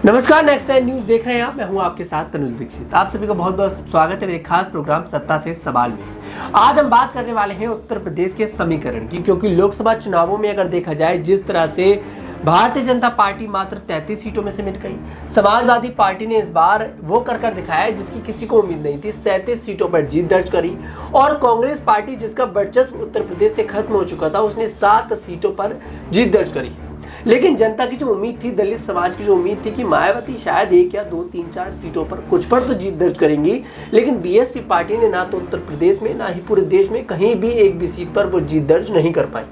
नमस्कार, next time news देख रहे हैं आप। मैं हूं आपके साथ तनुज दीक्षित। आप सभी का बहुत बहुत स्वागत है मेरे खास प्रोग्राम सत्ता से सवाल में। आज हम बात करने वाले हैं उत्तर प्रदेश के समीकरण की, क्योंकि लोकसभा चुनावों में अगर देखा जाए जिस तरह से भारतीय जनता पार्टी मात्र 33 सीटों में सिमट गई, समाजवादी पार्टी ने इस बार वो कर दिखाया जिसकी किसी को उम्मीद नहीं थी, 37 सीटों पर जीत दर्ज करी। और कांग्रेस पार्टी जिसका वर्चस्व उत्तर प्रदेश से खत्म हो चुका था, उसने 7 सीटों पर जीत दर्ज करी। लेकिन जनता की जो उम्मीद थी, दलित समाज की जो उम्मीद थी कि मायावती शायद 1 या 2, 3, 4 सीटों पर कुछ पर तो जीत दर्ज करेंगी, लेकिन बीएसपी पार्टी ने ना तो उत्तर प्रदेश में ना ही पूरे देश में कहीं भी एक भी सीट पर वो जीत दर्ज नहीं कर पाई।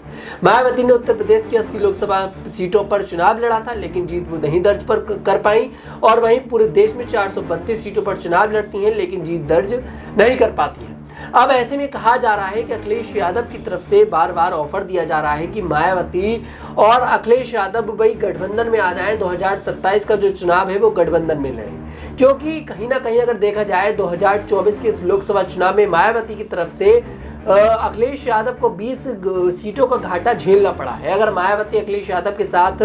मायावती ने उत्तर प्रदेश की 80 लोकसभा सीटों पर चुनाव लड़ा था, लेकिन जीत वो नहीं दर्ज कर पाई। और वहीं पूरे देश में 432 सीटों पर चुनाव लड़ती हैं, लेकिन जीत दर्ज नहीं कर पाती है। अब ऐसे में कहा जा रहा है कि अखिलेश यादव की तरफ से बार बार ऑफर दिया जा रहा है कि मायावती और अखिलेश यादव भाई गठबंधन में आ जाएं, 2027 का जो चुनाव है वो गठबंधन में लड़ें। क्योंकि कहीं ना कहीं अगर देखा जाए 2024 के इस लोकसभा चुनाव में मायावती की तरफ से अखिलेश यादव को 20 सीटों का घाटा झेलना पड़ा है। अगर मायावती अखिलेश यादव के साथ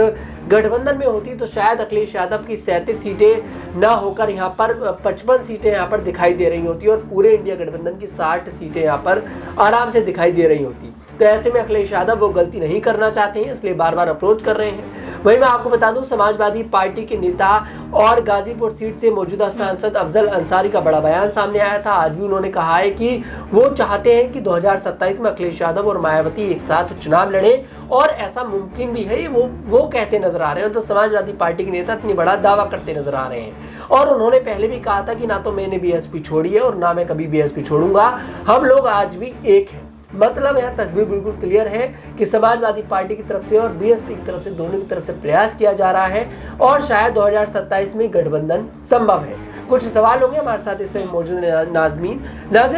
गठबंधन में होती तो शायद अखिलेश यादव की 37 सीटें ना होकर यहाँ पर 55 सीटें यहाँ पर दिखाई दे रही होती और पूरे इंडिया गठबंधन की 60 सीटें यहाँ पर आराम से दिखाई दे रही होती। तो ऐसे में अखिलेश यादव वो गलती नहीं करना चाहते हैं, इसलिए बार बार अप्रोच कर रहे हैं। वहीं मैं आपको बता दूं, समाजवादी पार्टी के नेता और गाजीपुर सीट से मौजूदा सांसद अफजल अंसारी का बड़ा बयान सामने आया था। आज भी उन्होंने कहा है कि वो चाहते हैं कि 2027 में अखिलेश यादव और मायावती एक साथ चुनाव लड़े, और ऐसा मुमकिन भी है। वो कहते नजर आ रहे हैं। तो समाजवादी पार्टी के नेता इतनी बड़ा दावा करते नजर आ रहे हैं। और उन्होंने पहले भी कहा था कि ना तो मैंने बीएसपी छोड़ी है और ना मैं कभी बीएसपी छोड़ूंगा, हम लोग आज भी एक हैं। मतलब यह तस्वीर बिल्कुल क्लियर है कि समाजवादी पार्टी की तरफ से और बीएसपी की तरफ से, दोनों की तरफ से प्रयास किया जा रहा है और शायद 2027 में गठबंधन संभव है। कुछ सवाल होंगे हमारे साथ इस समय मौजूद नाजमीन।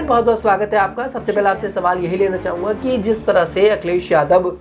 बहुत बहुत स्वागत है आपका। सबसे पहले आपसे सवाल यही लेना चाहूंगा कि जिस तरह से अखिलेश यादव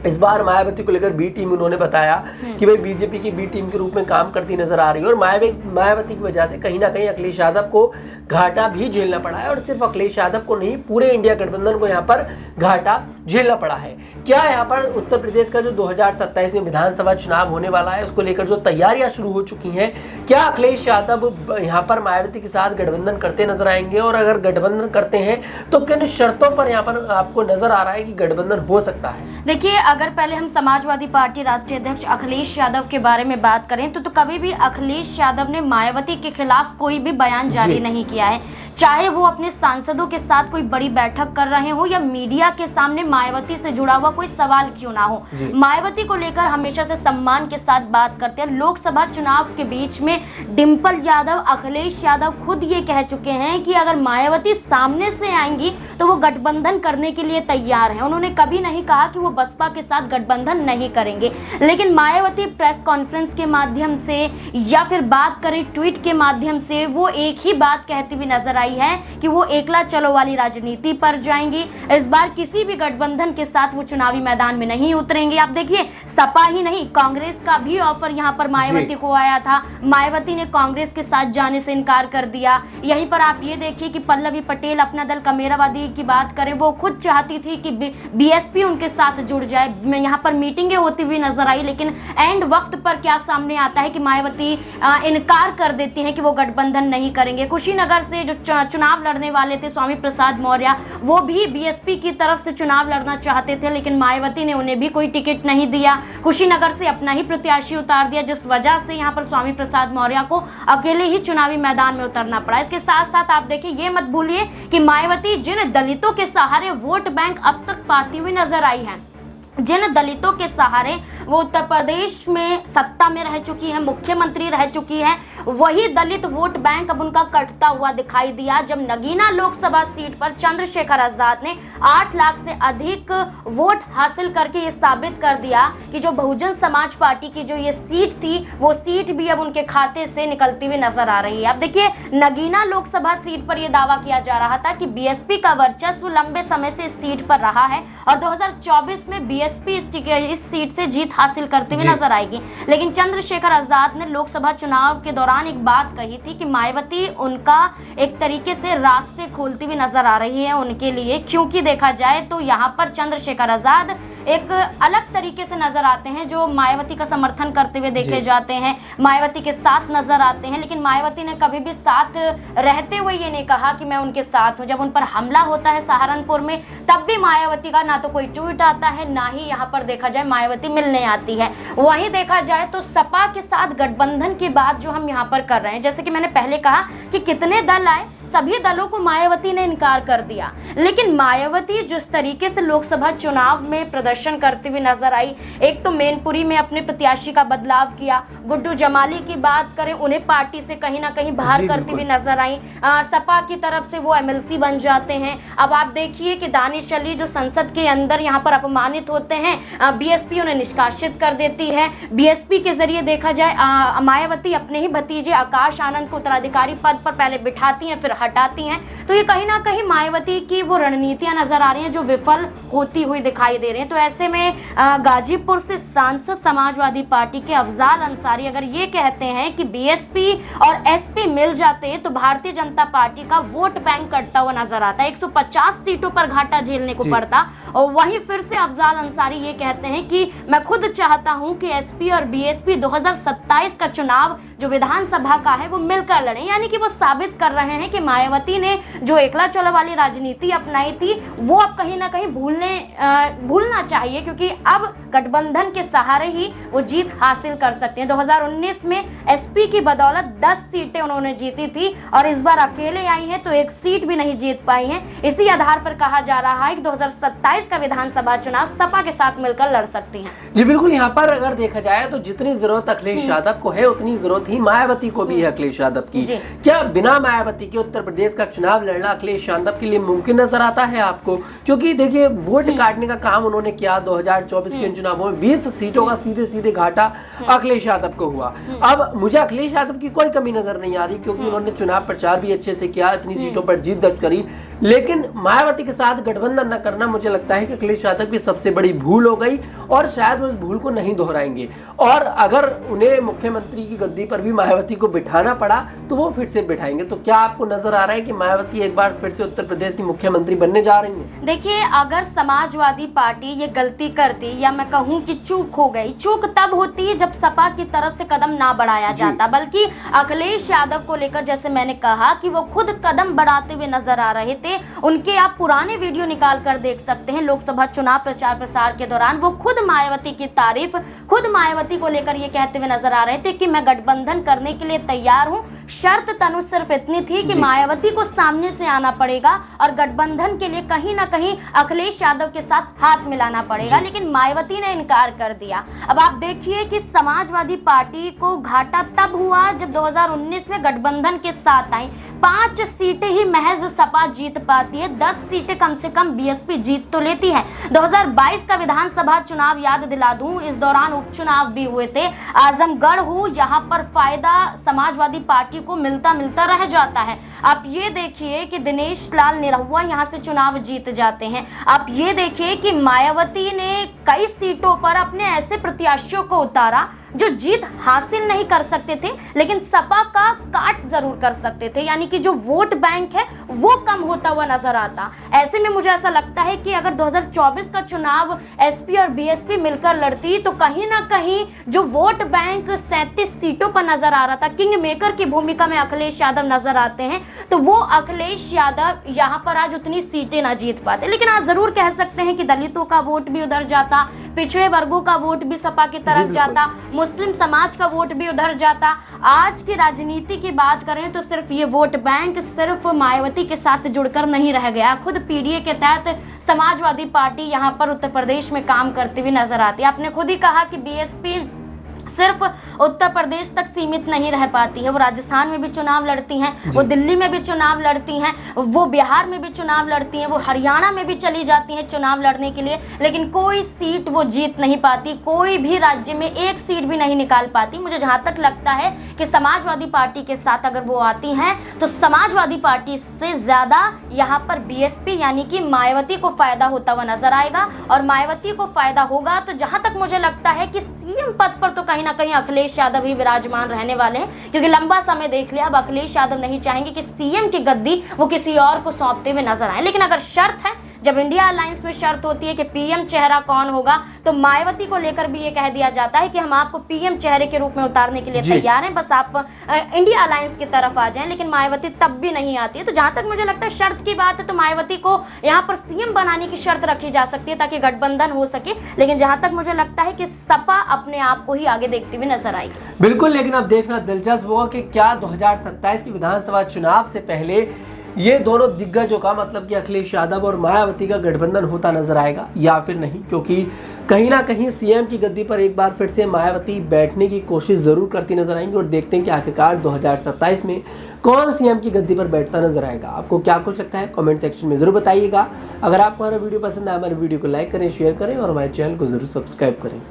इस बार मायावती को लेकर बी टीम, उन्होंने बताया कि भाई बीजेपी की बी टीम के रूप में काम करती नजर आ रही है, और मायावती की वजह से कहीं ना कहीं अखिलेश यादव को घाटा भी झेलना पड़ा है। और सिर्फ अखिलेश यादव को नहीं, पूरे इंडिया गठबंधन को यहाँ पर घाटा झेलना पड़ा है। क्या यहाँ पर उत्तर प्रदेश का जो 2027 में विधानसभा चुनाव होने वाला है, उसको लेकर जो तैयारियां शुरू हो चुकी हैं, क्या अखिलेश यादव यहाँ पर मायावती के साथ गठबंधन करते नजर आएंगे? और अगर गठबंधन करते हैं तो किन शर्तों पर यहाँ पर आपको नजर आ रहा है कि गठबंधन हो सकता है? देखिए, अगर पहले हम समाजवादी पार्टी राष्ट्रीय अध्यक्ष अखिलेश यादव के बारे में बात करें तो कभी भी अखिलेश यादव ने मायावती के खिलाफ कोई भी बयान जारी नहीं किया है। चाहे वो अपने सांसदों के साथ कोई बड़ी बैठक कर रहे हो या मीडिया के सामने मायावती से जुड़ा हुआ कोई सवाल क्यों ना हो, मायावती को लेकर हमेशा से सम्मान के साथ बात करते हैं। लोकसभा चुनाव के बीच में डिम्पल यादव, अखिलेश यादव खुद ये कह चुके हैं कि अगर मायावती सामने से आएंगी तो वो गठबंधन करने के लिए तैयार हैं। उन्होंने कभी नहीं कहा कि वो बसपा के साथ गठबंधन नहीं करेंगे। लेकिन मायावती प्रेस कॉन्फ्रेंस के माध्यम से या फिर बात करें ट्वीट के माध्यम से, वो एक ही बात कहती हुई नजर है कि वो एकला चलो वाली राजनीति पर जाएंगी। इस बार किसी भी गठबंधन के साथ वो चुनावी मैदान में नहीं उतरेंगे। आप देखिए, सपा ही नहीं, कांग्रेस का भी ऑफर यहां पर मायावती को आया था। मायावती ने कांग्रेस के साथ जाने से इनकार कर दिया। यहीं पर आप ये देखिए कि पल्लवी पटेल, अपना दल कमेरावादी की बात करें, वो खुद चाहती थी कि बीएसपी उनके साथ जुड़ जाए। यहाँ पर मीटिंगें होती हुई नजर आई, लेकिन एंड वक्त पर क्या सामने आता है कि मायावती इनकार कर देती है कि वो गठबंधन नहीं करेंगे। कुशीनगर से जो चुनाव लड़ने वाले थे स्वामी प्रसाद मौर्य, वो भी बीएसपी की तरफ से चुनाव लड़ना चाहते थे, लेकिन मायावती ने उन्हें भी कोई टिकट नहीं दिया। कुशीनगर से अपना ही प्रत्याशी उतार दिया, जिस वजह से यहाँ पर स्वामी प्रसाद मौर्य को अकेले ही चुनावी मैदान में उतरना पड़ा। इसके साथ साथ आप देखिए, ये मत भूलिए कि मायावती जिन दलितों के सहारे वोट बैंक अब तक पाती हुई नजर आई है, जिन दलितों के सहारे वो उत्तर प्रदेश में सत्ता में रह चुकी है, मुख्यमंत्री रह चुकी है, वही दलित वोट बैंक अब उनका कटता हुआ दिखाई दिया जब नगीना लोकसभा सीट पर चंद्रशेखर आजाद ने 8 लाख से अधिक वोट हासिल करके ये साबित कर दिया कि जो बहुजन समाज पार्टी की जो ये सीट थी, वो सीट भी अब उनके खाते से निकलती हुई नजर आ रही है। अब देखिए, नगीना लोकसभा सीट पर यह दावा किया जा रहा था कि बीएसपी का वर्चस्व लंबे समय से इस सीट पर रहा है और 2024 में बीएसपी इस सीट से जीत हासिल करते हुए नजर आएगी। लेकिन चंद्रशेखर आजाद ने लोकसभा चुनाव के दौरान दौरान एक बात कही थी कि मायावती उनका एक तरीके से रास्ते खोलती हुई नजर आ रही है उनके लिए, क्योंकि देखा जाए तो यहाँ पर चंद्रशेखर आजाद एक अलग तरीके से नजर आते हैं जो मायावती का समर्थन करते हुए देखे जाते हैं, मायावती के साथ नजर आते हैं। लेकिन मायावती ने कभी भी साथ रहते हुए ये नहीं कहा कि मैं उनके साथ हूँ। जब उन पर हमला होता है सहारनपुर में, तब भी मायावती का ना तो कोई ट्वीट आता है, ना ही यहाँ पर देखा जाए मायावती मिलने आती है। वहीं देखा जाए तो सपा के साथ गठबंधन की बात जो हम यहाँ पर कर रहे हैं, जैसे कि मैंने पहले कहा कि कितने दल आए, सभी दलों को मायावती ने इनकार कर दिया। लेकिन मायावती जिस तरीके से लोकसभा चुनाव में प्रदर्शन करती हुई नजर आई, एक तो मैनपुरी में अपने प्रत्याशी का बदलाव किया, गुड्डू जमाली की बात करें, उन्हें पार्टी से कहीं ना कहीं बाहर करती हुई नजर आई। सपा की तरफ से वो एमएलसी बन जाते हैं। अब आप देखिए कि दानिश अली जो संसद के अंदर यहाँ पर अपमानित होते हैं, बीएसपी उन्हें निष्कासित कर देती है। बीएसपी के जरिए देखा जाए मायावती अपने ही भतीजे आकाश आनंद को उत्तराधिकारी पद पर पहले बिठाती हैं, फिर हटाती हैं। तो ये कहीं ना कहीं मायावती की वो रणनीतियां नजर आ रही हैं जो विफल होती हुई दिखाई दे रही हैं। तो ऐसे में गाजीपुर से सांसद समाजवादी पार्टी के अफजाल अंसारी अगर ये कहते हैं कि बीएसपी और एसपी मिल जाते तो भारतीय जनता पार्टी का वोट बैंक कटता हुआ नजर आता है, 150 सीटों पर घाटा झेलने को पड़ता। और वहीं फिर से अफजाल अंसारी ये कहते हैं कि मैं खुद चाहता हूं कि एसपी और बीएसपी 2027 का चुनाव जो विधानसभा का है वो मिलकर लड़े। यानी कि वो साबित कर रहे हैं कि मायावती ने जो एकला चलो वाली राजनीति अपनाई थी वो अब कहीं ना कहीं भूलना चाहिए, क्योंकि अब गठबंधन के सहारे ही वो जीत हासिल कर सकते हैं। 2019 में एसपी की बदौलत 10 सीटें उन्होंने जीती थी और इस बार अकेले आई हैं तो एक सीट भी नहीं जीत पाई हैं। इसी आधार पर कहा जा रहा है कि 2027 का विधानसभा चुनाव सपा के साथ मिलकर लड़ सकती हैं। जी बिल्कुल, यहाँ पर अगर देखा जाए तो जितनी जरूरत अखिलेश यादव को है उतनी जरूरत ही मायावती को भी है अखिलेश यादव की। क्या बिना मायावती के उत्तर प्रदेश का चुनाव लड़ना अखिलेश यादव के लिए मुमकिन नजर आता है आपको? क्योंकि देखिए वोट काटने का काम उन्होंने किया 2024 के चुनावों में, 20 सीटों का सीधे सीधे घाटा अखिलेश यादव को हुआ। अब मुझे अखिलेश यादव की कोई कमी नजर नहीं आ रही, क्योंकि उन्होंने चुनाव प्रचार भी अच्छे से किया, इतनी सीटों पर जीत दर्ज करी। लेकिन मायावती के साथ गठबंधन न करना मुझे लगता है कि अखिलेश यादव की सबसे बड़ी भूल हो गई और शायद वो इस भूल को नहीं दोहराएंगे। और अगर उन्हें मुख्यमंत्री की गद्दी पर भी मायावती को बिठाना पड़ा तो वो फिर से बिठाएंगे। तो क्या आपको नजर आ रहा है कि मायावती एक बार फिर से उत्तर प्रदेश की मुख्यमंत्री बनने जा रही हैं? देखिए, अगर समाजवादी पार्टी ये गलती करती, या मैं कहूँ कि चूक हो गई, चूक तब होती है जब सपा की तरफ से कदम ना बढ़ाया जाता, बल्कि अखिलेश यादव को लेकर जैसे मैंने कहा कि वो खुद कदम बढ़ाते हुए नजर आ रहे थे। उनके आप पुराने वीडियो निकाल कर देख सकते हैं। लोकसभा चुनाव प्रचार प्रसार के दौरान वो खुद मायावती की तारीफ, खुद मायावती को लेकर ये कहते हुए नजर आ रहे थे कि मैं गठबंधन करने के लिए तैयार हूं, शर्त तनु सिर्फ इतनी थी कि मायावती को सामने से आना पड़ेगा और गठबंधन के लिए कहीं ना कहीं अखिलेश यादव के साथ हाथ मिलाना पड़ेगा। लेकिन मायावती ने इनकार कर दिया। अब आप देखिए कि समाजवादी पार्टी को घाटा तब हुआ जब 2019 में गठबंधन के साथ आई। 5 सीटें ही महज सपा जीत पाती है, 10 सीटें कम से कम बीएसपी जीत तो लेती है। 2022 का विधानसभा चुनाव याद दिला दूं, इस दौरान उपचुनाव भी हुए थे। आजमगढ़ हो, यहाँ पर फायदा समाजवादी पार्टी को मिलता रह जाता है। आप ये देखिए कि दिनेश लाल निरहुआ यहाँ से चुनाव जीत जाते हैं। आप ये देखिए कि मायावती ने कई सीटों पर अपने ऐसे प्रत्याशियों को उतारा जो जीत हासिल नहीं कर सकते थे, लेकिन सपा का काट जरूर कर सकते थे। यानी कि जो वोट बैंक है वो कम होता हुआ नजर आता। ऐसे में मुझे ऐसा लगता है कि अगर 2024 का चुनाव एसपी और बीएसपी मिलकर लड़ती तो कहीं ना कहीं जो वोट बैंक 37 सीटों पर नजर आ रहा था, किंग मेकर की भूमिका में अखिलेश यादव नजर आते हैं, तो वो अखिलेश यादव यहाँ पर आज उतनी सीटें ना जीत पाते। लेकिन आज जरूर कह सकते हैं कि दलितों का वोट भी उधर जाता, पिछड़े वर्गों का वोट भी सपा की तरफ जाता, मुस्लिम समाज का वोट भी उधर जाता। आज की राजनीति की बात करें तो सिर्फ ये वोट बैंक सिर्फ मायावती के साथ जुड़कर नहीं रह गया। खुद पीडीए के तहत समाजवादी पार्टी यहाँ पर उत्तर प्रदेश में काम करती हुई नजर आती है। आपने खुद ही कहा कि बीएसपी सिर्फ उत्तर प्रदेश तक सीमित नहीं रह पाती है, वो राजस्थान में भी चुनाव लड़ती हैं, वो दिल्ली में भी चुनाव लड़ती हैं, वो बिहार में भी चुनाव लड़ती हैं, वो हरियाणा में भी चली जाती हैं चुनाव लड़ने के लिए, लेकिन कोई सीट वो जीत नहीं पाती, कोई भी राज्य में एक सीट भी नहीं निकाल पाती। मुझे जहाँ तक लगता है कि समाजवादी पार्टी के साथ अगर वो आती हैं तो समाजवादी पार्टी से ज़्यादा यहाँ पर बीएसपी यानी कि मायावती को फायदा होता हुआ नजर आएगा। और मायावती को फायदा होगा तो जहाँ तक मुझे लगता है कि सीएम पद पर तो कहीं ना कहीं अखिलेश यादव ही विराजमान रहने वाले हैं, क्योंकि लंबा समय देख लिया, अब अखिलेश यादव नहीं चाहेंगे कि सीएम की गद्दी वो किसी और को सौंपते हुए नजर आए। लेकिन अगर शर्त है, जब इंडिया अलायंस में शर्त होती है कि पीएम चेहरा कौन होगा, तो मायावती को लेकर भी ये कह दिया जाता है कि हम आपको पीएम चेहरे के रूप में उतारने के लिए तैयार हैं, बस आप इंडिया अलायंस की तरफ आ जाएं। लेकिन मायावती तब भी नहीं आती है। तो जहां तक मुझे लगता है शर्त की बात है, तो मायावती को यहाँ पर सीएम बनाने की शर्त रखी जा सकती है ताकि गठबंधन हो सके। लेकिन जहां तक मुझे लगता है कि सपा अपने आप को ही आगे देखती हुई नजर आएगी। बिल्कुल, लेकिन अब देखना दिलचस्प होगा कि क्या 2027 की विधानसभा चुनाव से पहले ये दोनों दिग्गजों का, मतलब कि अखिलेश यादव और मायावती का गठबंधन होता नजर आएगा या फिर नहीं, क्योंकि कहीं ना कहीं सीएम की गद्दी पर एक बार फिर से मायावती बैठने की कोशिश जरूर करती नजर आएंगी। और देखते हैं कि आखिरकार 2027 में कौन सीएम की गद्दी पर बैठता नजर आएगा। आपको क्या कुछ लगता है कमेंट सेक्शन में जरूर बताइएगा। अगर आपको हमारा वीडियो पसंद आए, हमारे वीडियो को लाइक करें, शेयर करें और हमारे चैनल को जरूर सब्सक्राइब करें।